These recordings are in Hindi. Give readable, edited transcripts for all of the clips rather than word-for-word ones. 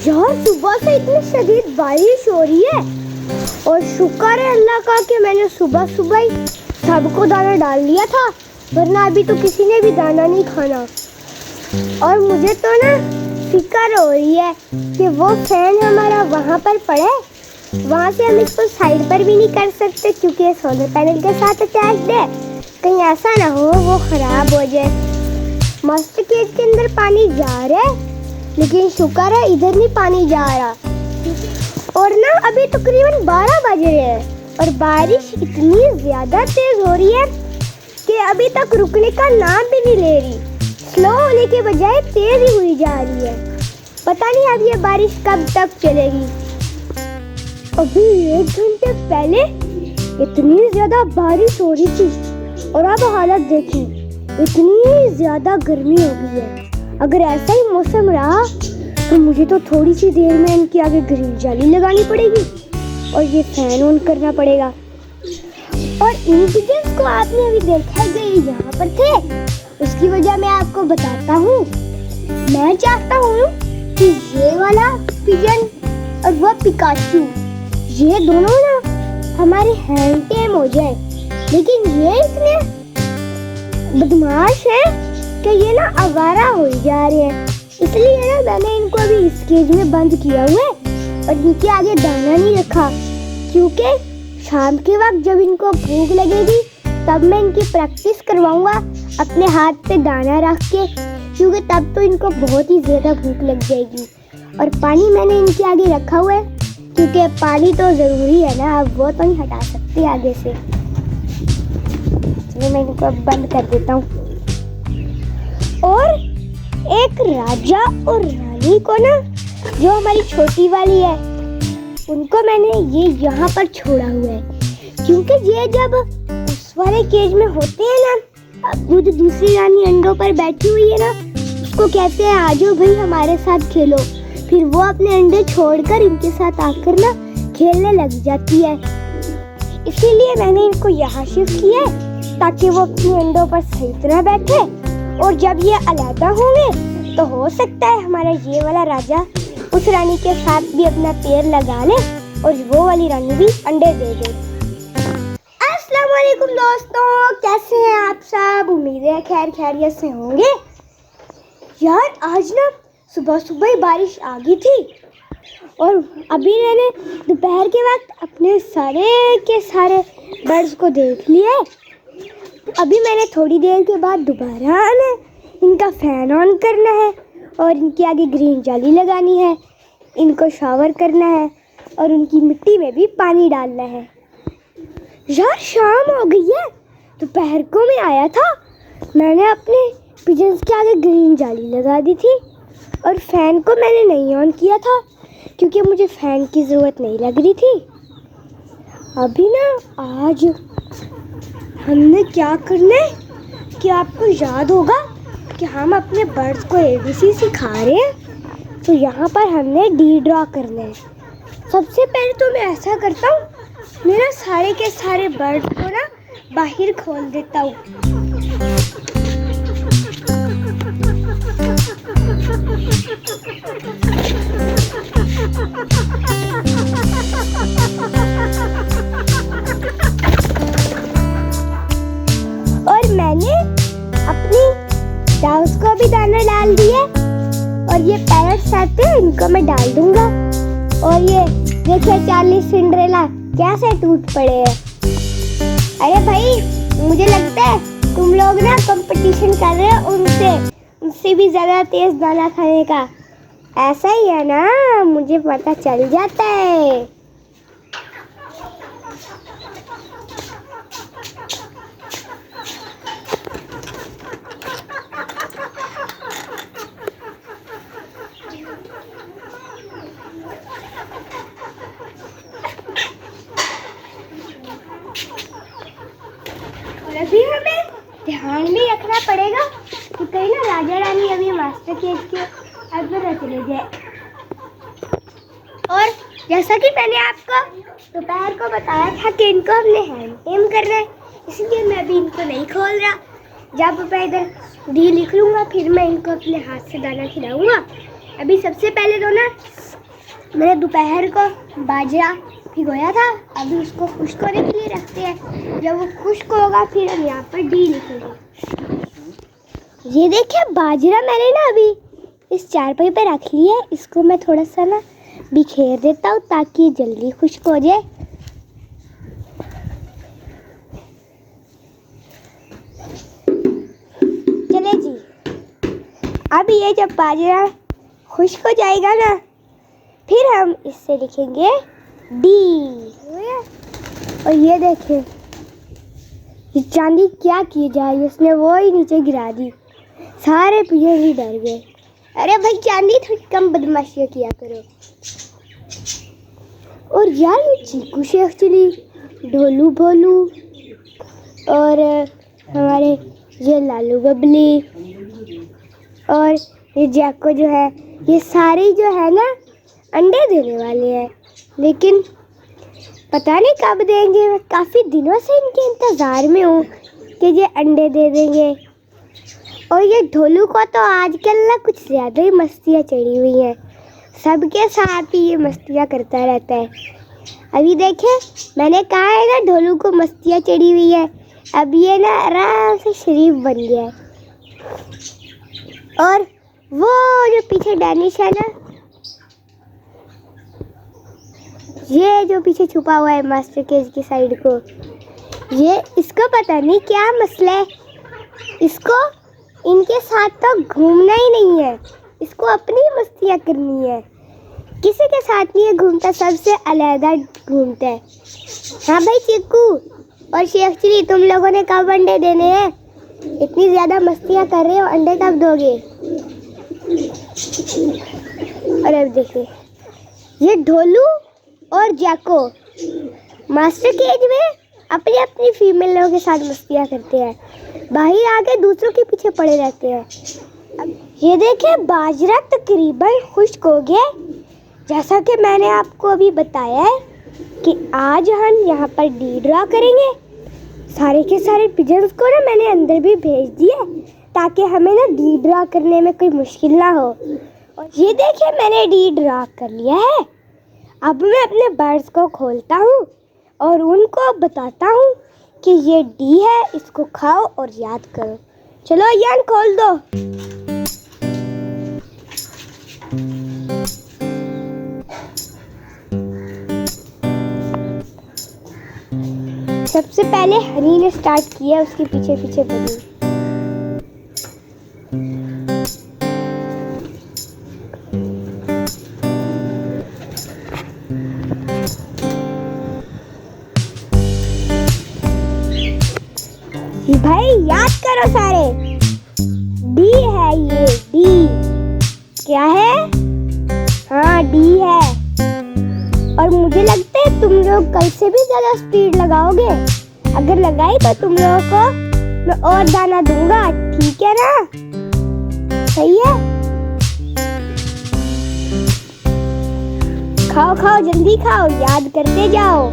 यार सुबह से इतनी शदीद बारिश हो रही है और शुक्र है अल्लाह का कि मैंने सुबह सुबह ही सबको दाना डाल दिया था, वरना अभी तो किसी ने भी दाना नहीं खाना। और मुझे तो ना फिक्र हो रही है कि वो फैन हमारा वहाँ पर पड़े, वहाँ से हम इसको साइड पर भी नहीं कर सकते क्योंकि सोलर पैनल के साथ अटैच्ड है। कहीं ऐसा ना हो वो खराब हो जाए। मस्त केज के अंदर पानी जा रहा है, लेकिन शुक्र है इधर नहीं पानी जा रहा। और ना अभी तकरीबन 12 बज रहे हैं और बारिश इतनी ज़्यादा तेज़ हो रही है कि अभी तक रुकने का नाम भी नहीं ले रही। स्लो होने के बजाय तेज़ ही हुई जा रही है। पता नहीं अब ये बारिश कब तक चलेगी। अभी 1 घंटे पहले इतनी ज़्यादा बारिश हो रही थी और अब हालत देखिए, इतनी ज़्यादा गर्मी हो गई है। अगर ऐसा ही मौसम रहा तो मुझे तो थोड़ी सी देर में इनके आगे ग्रीन जाली लगानी पड़ेगी और ये फैन ऑन करना पड़ेगा। और इन पिजन्स को आपने अभी देखा है, ये यहाँ पर थे, उसकी वजह मैं आपको बताता हूँ। मैं चाहता हूँ कि ये वाला पिजन और वो पिकाचू, ये दोनों ना हमारे हैंड टेम हो जाए, लेकिन ये इतने बदमाश है कि ये ना आवारा हो जा रहे हैं। इसलिए ना मैंने इनको अभी इस केज में बंद किया हुआ है और इनके आगे दाना नहीं रखा, क्योंकि शाम के वक्त जब इनको भूख लगेगी तब मैं इनकी प्रैक्टिस करवाऊंगा अपने हाथ पे दाना रख के, क्योंकि तब तो इनको बहुत ही ज़्यादा भूख लग जाएगी। और पानी मैंने इनके आगे रखा हुआ है क्योंकि पानी तो ज़रूरी है ना, अब वो तो नहीं हटा सकते आगे से। चलिए मैं इनको अब बंद कर देता हूँ। और एक राजा और रानी को ना, जो हमारी छोटी वाली है, उनको मैंने ये यहाँ पर छोड़ा हुआ है, क्योंकि ये जब उस वाले केज में होते हैं ना, अब जो दूसरी रानी अंडों पर बैठी हुई है ना, उसको कहते हैं आ जाओ भाई हमारे साथ खेलो। फिर वो अपने अंडे छोड़कर इनके साथ आकर ना खेलने लग जाती है। इसीलिए मैंने इनको यहाँ शिफ्ट किया है ताकि वो अपने अंडों पर सही तरह बैठे, और जब ये अलग होंगे तो हो सकता है हमारा ये वाला राजा उस रानी के साथ भी अपना पैर लगा ले और वो वाली रानी भी अंडे दे दे। अस्सलाम वालेकुम दोस्तों, कैसे हैं आप सब? उम्मीद है खैर खैरियत से होंगे। यार आज ना सुबह सुबह ही बारिश आ गई थी और अभी मैंने दोपहर के वक्त अपने सारे के सारे बर्ड्स को देख लिया। अभी मैंने थोड़ी देर के बाद दोबारा आना है, इनका फैन ऑन करना है और इनके आगे ग्रीन जाली लगानी है, इनको शावर करना है और उनकी मिट्टी में भी पानी डालना है। यार शाम हो गई है, दोपहर को मैं आया था, मैंने अपने पिजन्स के आगे ग्रीन जाली लगा दी थी और फैन को मैंने नहीं ऑन किया था क्योंकि मुझे फैन की ज़रूरत नहीं लग रही थी। अभी ना आज हमने क्या करना है कि आपको याद होगा कि हम अपने बर्ड्स को ABC सिखा रहे हैं, तो यहाँ पर हमने D ड्रॉ करना है। सबसे पहले तो मैं ऐसा करता हूँ, मेरा सारे के सारे बर्ड्स को ना बाहर खोल देता हूँ। और मैंने अपनी डाउस को भी दाना डाल दिया और ये पैरट्स आते हैं, इनको मैं डाल दूंगा। और ये देखिए चार्ली सिंड्रेला कैसे टूट पड़े हैं। अरे भाई मुझे लगता है तुम लोग ना कंपटीशन कर रहे हो उनसे भी ज़्यादा तेज़ दाना खाने का। ऐसा ही है ना, मुझे पता चल जाता है। और अभी हमें ध्यान भी रखना पड़ेगा कि कहीं ना राजा रानी अभी मास्टर केज के अंदर न चले जाए। और जैसा कि मैंने आपको दोपहर को बताया था कि इनको हमने हैंड टेम करना है, इसलिए मैं अभी इनको नहीं खोल रहा। जब मैं इधर D लिख लूँगा फिर मैं इनको अपने हाथ से दाना खिलाऊँगा। अभी सबसे पहले तो ना मैंने दोपहर को बाजरा भिगोया था, अभी उसको खुश्क होने के लिए रखते हैं। जब वो खुश्क होगा फिर हम यहाँ पर डी लिखेंगे। ये देखिए बाजरा मैंने ना अभी इस चारपाई पे रख लिया है। इसको मैं थोड़ा सा ना बिखेर देता हूँ ताकि जल्दी खुश्क हो जाए। चले जी, अब ये जब बाजरा खुश्क हो जाएगा ना फिर हम इससे लिखेंगे डी। और ये देखें ये चांदी क्या की जाए, उसने वो ही नीचे गिरा दी। सारे पिजन ही डर गए। अरे भाई चांदी थोड़ी कम बदमाशियाँ किया करो। और यार ये चीकू शेख चिली, ढोलू भोलू और हमारे ये लालू बबली और ये जैको जो है, ये सारे जो है ना अंडे देने वाले हैं, लेकिन पता नहीं कब देंगे। मैं काफ़ी दिनों से इनके इंतज़ार में हूँ कि ये अंडे दे देंगे। और ये ढोलू को तो आजकल ना कुछ ज़्यादा ही मस्तियाँ चढ़ी हुई हैं, सबके साथ ही ये मस्तियाँ करता रहता है। अभी देखे मैंने कहा है ना ढोलू को मस्तियाँ चढ़ी हुई है, अब ये ना आराम से शरीफ बन गया है। और वो जो पीछे डैनिश है ना, ये जो पीछे छुपा हुआ है मास्टर केज की साइड को, ये इसको पता नहीं क्या मसला है। इसको इनके साथ तो घूमना ही नहीं है, इसको अपनी मस्तियाँ करनी है। किसी के साथ नहीं घूमता, सबसे अलग घूमता है। हाँ भाई चिक्कू और शेख चिली, तुम लोगों ने कब अंडे देने हैं? इतनी ज़्यादा मस्तियाँ कर रहे हो, अंडे कब दोगे? और अब देखिए ये ढोलू और जैको मास्टर केज में अपनी अपनी फीमेलों के साथ मस्तियाँ करते हैं, बाहर आके दूसरों के पीछे पड़े रहते हैं। अब ये देखिए बाजरा तकरीबन खुश्क हो गया। जैसा कि मैंने आपको अभी बताया है कि आज हम यहाँ पर डी ड्रा करेंगे। सारे के सारे पिजन्स को ना मैंने अंदर भी भेज दिया ताकि हमें ना डी ड्रा करने में कोई मुश्किल ना हो। और ये देखिए मैंने डी ड्रा कर लिया है। अब मैं अपने बर्ड्स को खोलता हूँ और उनको बताता हूँ कि ये डी है, इसको खाओ और याद करो। चलो यान खोल दो। सबसे पहले हनी ने स्टार्ट किया, उसके पीछे पीछे बनी। भाई याद करो सारे, डी है ये, डी क्या है? हाँ डी है। और मुझे लगता है तुम लोग कल से भी ज़्यादा स्पीड लगाओगे। अगर लगाई तो तुम लोगों को मैं और दाना दूंगा, ठीक है ना? सही है? खाओ खाओ जल्दी खाओ, याद करते जाओ।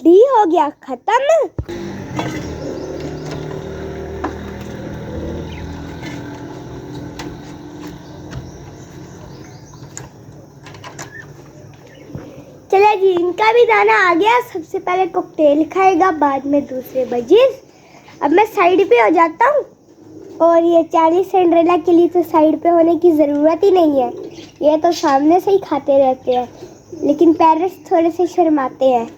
डी हो गया खत्म। चले जी इनका भी दाना आ गया। सबसे पहले कॉकटेल खाएगा, बाद में दूसरे बजीज। अब मैं साइड पे हो जाता हूँ। और ये चार्ली सिंड्रेला के लिए तो साइड पे होने की ज़रूरत ही नहीं है, ये तो सामने से ही खाते रहते हैं। लेकिन पेरेंट्स थोड़े से शर्माते हैं।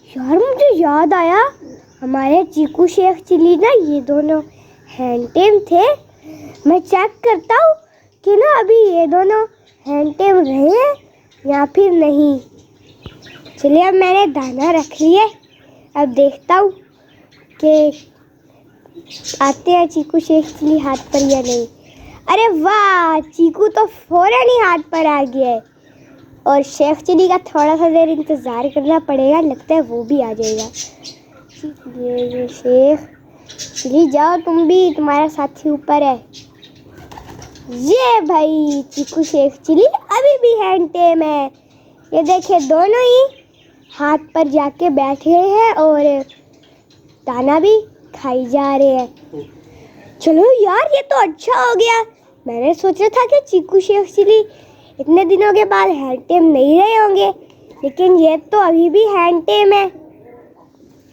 यार मुझे याद आया, हमारे चीकू शेख चिली ना ये दोनों हैंड टेम थे। मैं चेक करता हूँ कि ना अभी ये दोनों हैंड टेम रहे हैं या फिर नहीं। चलिए अब मैंने दाना रख लिया, अब देखता हूँ कि आते हैं चीकू शेख चिली हाथ पर या नहीं। अरे वाह, चीकू तो फौरन ही हाथ पर आ गया है। और शेख चिली का थोड़ा सा देर इंतज़ार करना पड़ेगा, लगता है वो भी आ जाएगा। ये शेख चिली, जाओ तुम भी, तुम्हारा साथी ऊपर है। ये भाई चीकू शेख चिली अभी भी हैंड टेम है। ये देखिए दोनों ही हाथ पर जाके बैठे हैं और दाना भी खाई जा रहे हैं। चलो यार, ये तो अच्छा हो गया। मैंने सोचा था कि चीकू शेख चिली इतने दिनों के बाद हैंड टेम नहीं रहे होंगे, लेकिन ये तो अभी भी हैंड टेम है।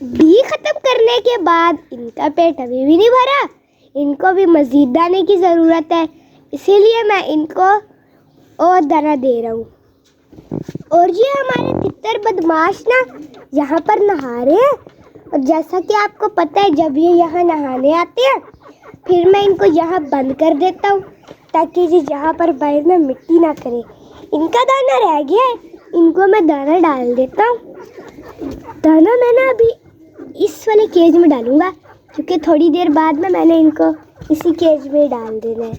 बी खत्म करने के बाद इनका पेट अभी भी नहीं भरा, इनको भी मजीद दाने की ज़रूरत है, इसीलिए मैं इनको और दाना दे रहा हूँ। और ये हमारे तितर बदमाश ना यहाँ पर नहा रहे हैं। और जैसा कि आपको पता है, जब ये यहाँ नहाने आते हैं फिर मैं इनको यहाँ बंद कर देता हूँ ताकि ये यहाँ पर बाहर में मिट्टी ना करे। इनका दाना रह गया है, इनको मैं दाना डाल देता हूँ। दाना मैं ना अभी इस वाले केज में डालूँगा, क्योंकि थोड़ी देर बाद में मैंने इनको इसी केज में डाल देना है।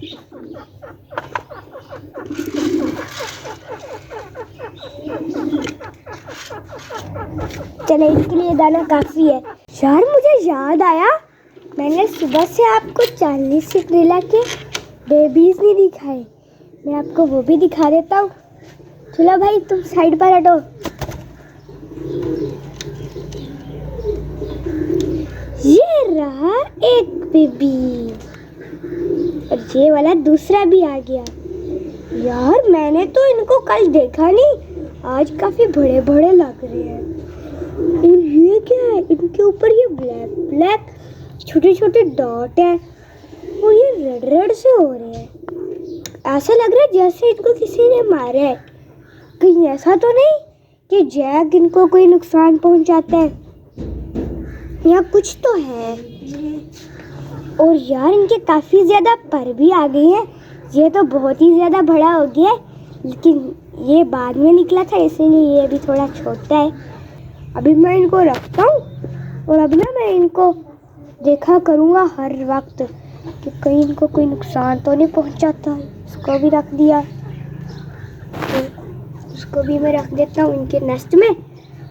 चले, इसके लिए दाना काफ़ी है। यार मुझे याद आया, मैंने सुबह से आपको 40 सिंड्रेला के बेबीज़ नहीं दिखाए, मैं आपको वो भी दिखा देता हूँ। चलो भाई, तुम साइड पर हटो। ये रहा एक बेबी और ये वाला दूसरा भी आ गया। यार मैंने तो इनको कल देखा नहीं, आज काफ़ी बड़े बड़े लग रहे हैं। और ये क्या है, इनके ऊपर ये ब्लैक ब्लैक छोटे छोटे डॉट हैं और ये रेड रेड से हो रहे हैं। ऐसा लग रहा है जैसे इनको किसी ने मारा है। कहीं ऐसा तो नहीं कि जैक इनको कोई नुकसान पहुंचाता है, या कुछ तो है। और यार इनके काफ़ी ज़्यादा पर भी आ गई हैं। ये तो बहुत ही ज़्यादा बड़ा हो गया है, लेकिन ये बाद में निकला था, इसीलिए ये भी थोड़ा छोटा है। अभी मैं इनको रखता हूँ और अब ना मैं इनको देखा करूँगा हर वक्त कि कहीं इनको कोई नुकसान तो नहीं पहुँचाता। इसको भी रख दिया, तो उसको भी मैं रख देता हूँ इनके नेस्ट में।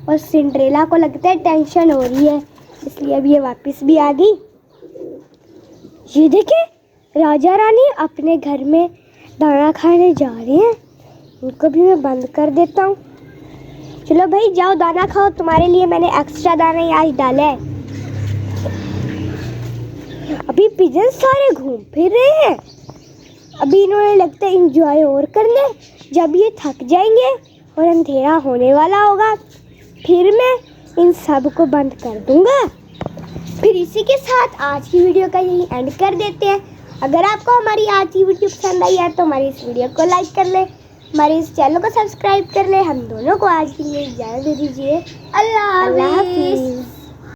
और सिंड्रेला को लगता है टेंशन हो रही है, इसलिए अब ये वापस भी आ गई। ये देखे, राजा रानी अपने घर में दाना खाने जा रहे हैं, उनको भी मैं बंद कर देता हूँ। चलो भाई जाओ दाना खाओ, तुम्हारे लिए मैंने एक्स्ट्रा दाना ही आज डाला है। अभी पिजन सारे घूम फिर रहे हैं, अभी इन्होंने लगता है इंजॉय और करने। जब ये थक जाएंगे और अंधेरा होने वाला होगा, फिर मैं इन सब को बंद कर दूंगा। फिर इसी के साथ आज की वीडियो का यही एंड कर देते हैं। अगर आपको हमारी आज की वीडियो पसंद आई है तो हमारी इस वीडियो को लाइक कर ले, हमारे इस चैनल को सब्सक्राइब कर ले। हम दोनों को आज के लिए इजाज़त दे दीजिए। अल्लाह हाफ़िज़।